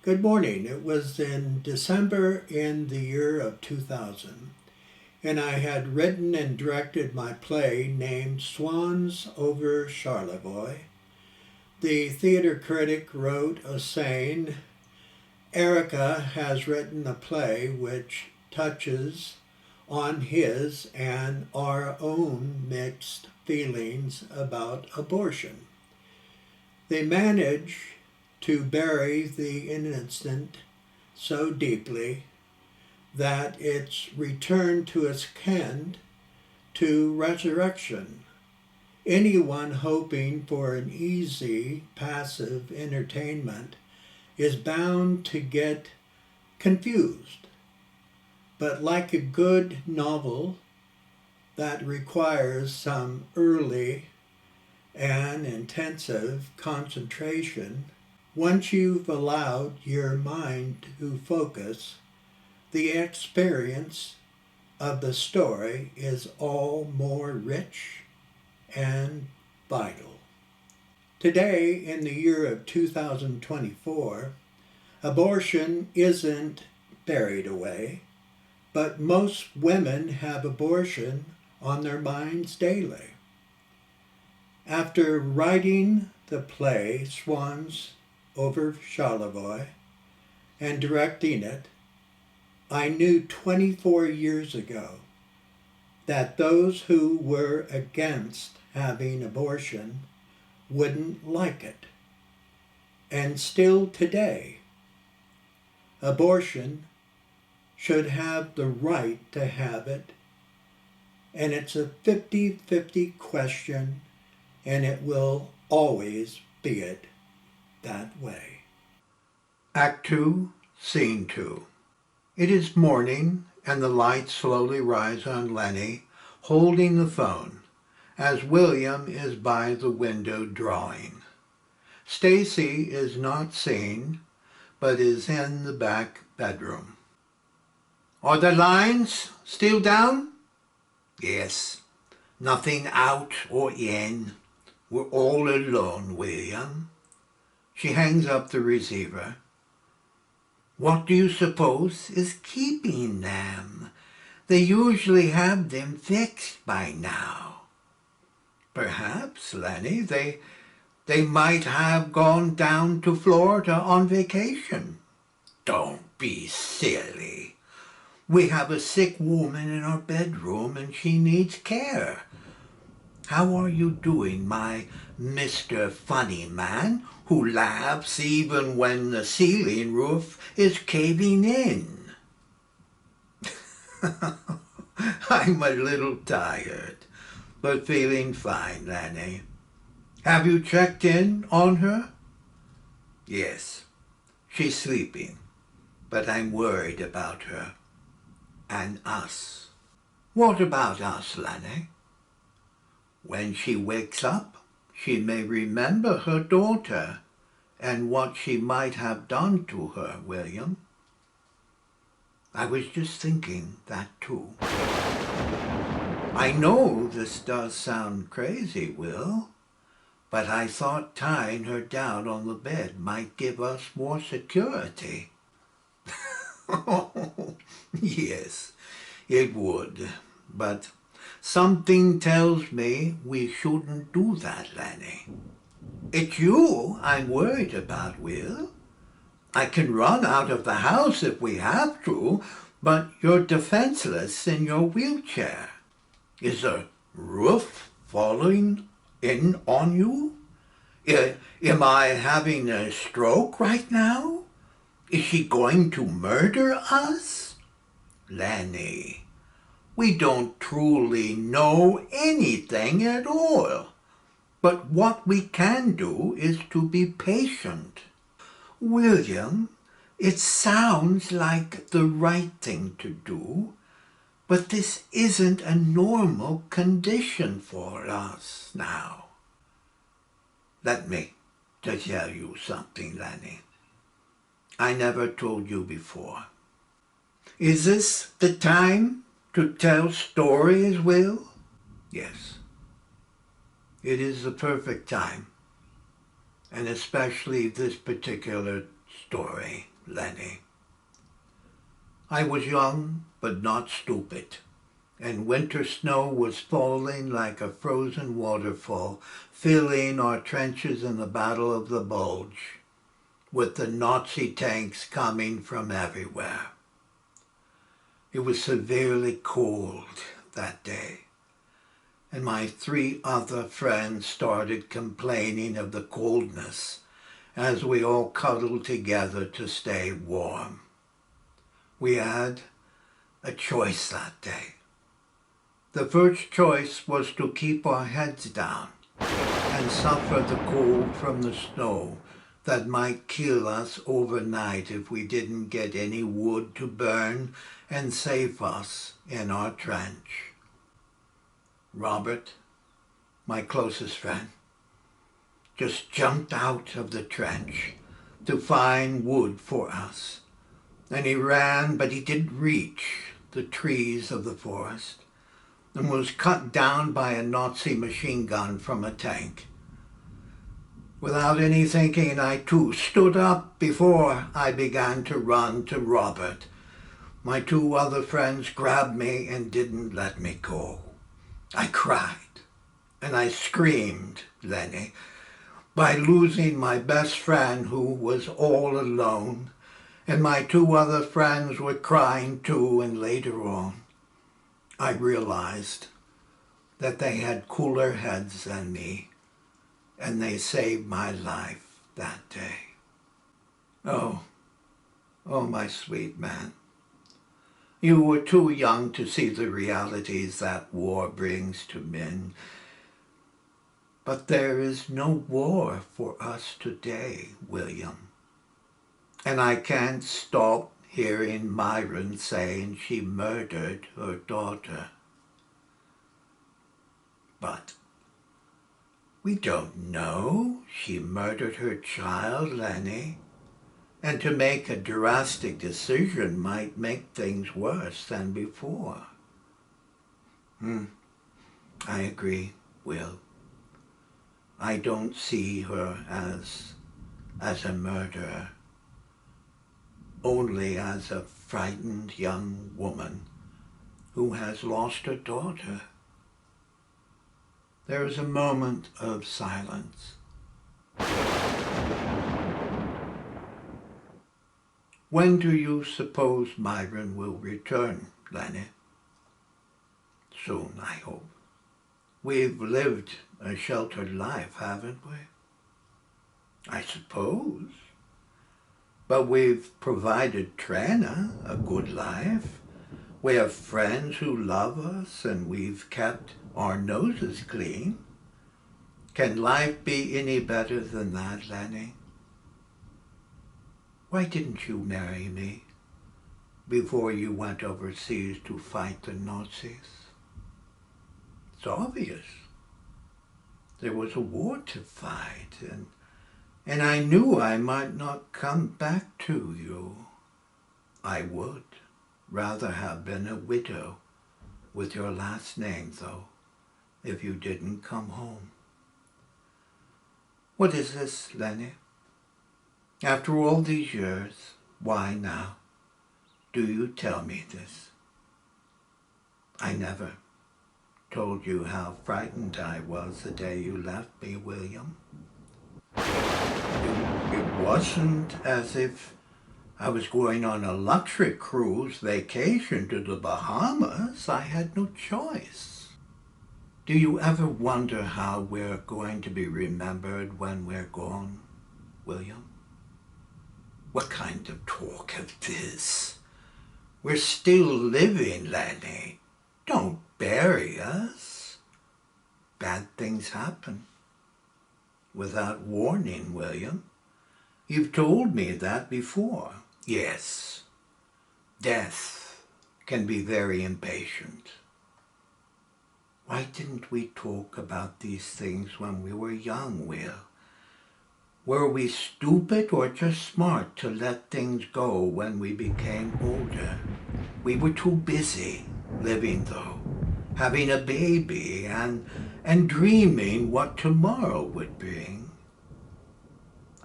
Good morning. It was in December in the year of 2000, and I had written and directed my play named Swans Over Charlevoix. The theater critic wrote a saying, Erreca has written a play which touches on his and our own mixed feelings about abortion. They manage to bury the innocent so deeply that it's returned to its kin to resurrection. Anyone hoping for an easy, passive entertainment is bound to get confused. But like a good novel that requires some early and intensive concentration, once you've allowed your mind to focus, the experience of the story is all more rich and vital. Today, in the year of 2024, abortion isn't buried away, but most women have abortion on their minds daily. After writing the play Swans Over Charlevoix and directing it, I knew 24 years ago that those who were against having abortion wouldn't like it. And still today, abortion should have the right to have it, and it's a 50-50 question, and it will always be it that way. Act 2, Scene 2. It is morning, and the lights slowly rise on Lenny, holding the phone, as William is by the window drawing. Stacy is not seen, but is in the back bedroom. Are the lines still down? Yes. Nothing out or in. We're all alone, William. She hangs up the receiver. What do you suppose is keeping them? They usually have them fixed by now. Perhaps, Lenny, they might have gone down to Florida on vacation. Don't be silly. We have a sick woman in our bedroom and she needs care. How are you doing, my Mr. Funny Man, who laughs even when the ceiling roof is caving in? I'm a little tired, but feeling fine, Lenny. Have you checked in on her? Yes, she's sleeping, but I'm worried about her and us. What about us, Lenny? When she wakes up, she may remember her daughter and what she might have done to her, William. I was just thinking that too. I know this does sound crazy, Will, but I thought tying her down on the bed might give us more security. Yes, it would, but something tells me we shouldn't do that, Lenny. It's you I'm worried about, Will. I can run out of the house if we have to, but you're defenseless in your wheelchair. Is the roof falling in on you? Am I having a stroke right now? Is she going to murder us? Lenny, we don't truly know anything at all. But what we can do is to be patient. William, it sounds like the right thing to do, but this isn't a normal condition for us now. Let me to tell you something, Lenny. I never told you before. Is this the time to tell stories, Will? Yes. It is the perfect time, and especially this particular story. Lenny. I was young, but not stupid, and winter snow was falling like a frozen waterfall, filling our trenches in the Battle of the Bulge, with the Nazi tanks coming from everywhere. It was severely cold that day, and my 3 other friends started complaining of the coldness as we all cuddled together to stay warm. We had a choice that day. The first choice was to keep our heads down and suffer the cold from the snow that might kill us overnight if we didn't get any wood to burn and save us in our trench. Robert, my closest friend, just jumped out of the trench to find wood for us, and he ran, but he didn't reach the trees of the forest and was cut down by a Nazi machine gun from a tank. Without any thinking, I too stood up before I began to run to Robert. My 2 other friends grabbed me and didn't let me go. I cried and I screamed, Lenny, by losing my best friend who was all alone, and my 2 other friends were crying too, and later on I realized that they had cooler heads than me, and they saved my life that day. Oh, my sweet man. You were too young to see the realities that war brings to men. But there is no war for us today, William. And I can't stop hearing Myron saying she murdered her daughter. But we don't know she murdered her child, Lenny. And to make a drastic decision might make things worse than before. I agree, Will. I don't see her as a murderer, only as a frightened young woman who has lost her daughter. There is a moment of silence. When do you suppose Myron will return, Lenny? Soon, I hope. We've lived a sheltered life, haven't we? I suppose. But we've provided Trina a good life. We have friends who love us, and we've kept our noses clean. Can life be any better than that, Lenny? Why didn't you marry me before you went overseas to fight the Nazis? It's obvious. There was a war to fight, and I knew I might not come back to you. I would rather have been a widow with your last name, though, if you didn't come home. What is this, Lenny? After all these years, why now do you tell me this? I never told you how frightened I was the day you left me, William. It wasn't as if I was going on a luxury cruise vacation to the Bahamas. I had no choice. Do you ever wonder how we're going to be remembered when we're gone, William? What kind of talk is this? We're still living, Lenny. Don't bury us. Bad things happen. Without warning, William. You've told me that before. Yes, death can be very impatient. Why didn't we talk about these things when we were young, Will? Were we stupid or just smart to let things go when we became older? We were too busy living, though, having a baby and dreaming what tomorrow would bring.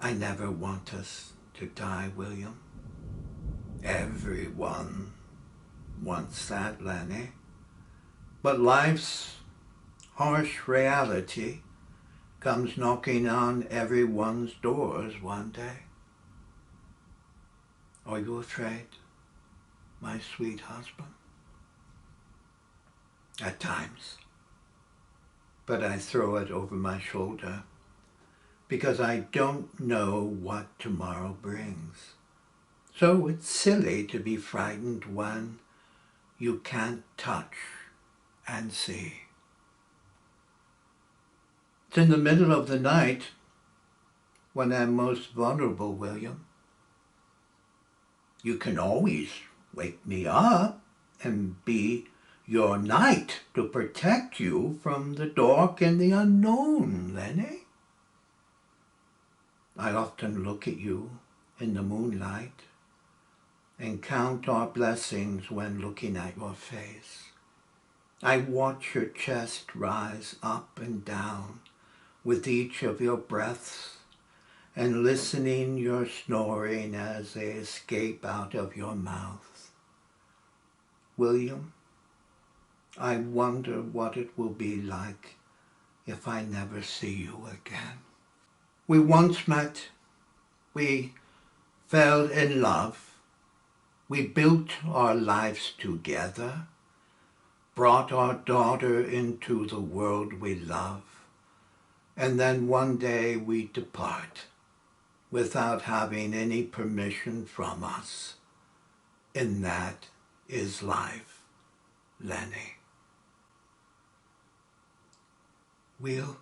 I never want us to die, William. Everyone wants that, Lenny. But life's harsh reality comes knocking on everyone's doors one day. Are you afraid, my sweet husband? At times. But I throw it over my shoulder because I don't know what tomorrow brings. So it's silly to be frightened when you can't touch and see. It's in the middle of the night when I'm most vulnerable, William. You can always wake me up and be your knight to protect you from the dark and the unknown, Lenny. I often look at you in the moonlight and count our blessings when looking at your face. I watch your chest rise up and down with each of your breaths and listening your snoring as they escape out of your mouth. William, I wonder what it will be like if I never see you again. We once met. We fell in love. We built our lives together, brought our daughter into the world we love, and then one day we depart without having any permission from us. And that is life, Lenny. Will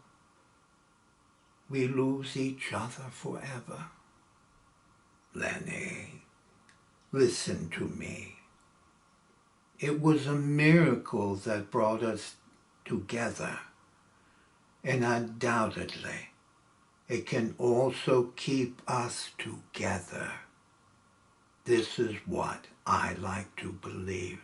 we lose each other forever? Lenny, listen to me. It was a miracle that brought us together, and undoubtedly it can also keep us together. This is what I like to believe.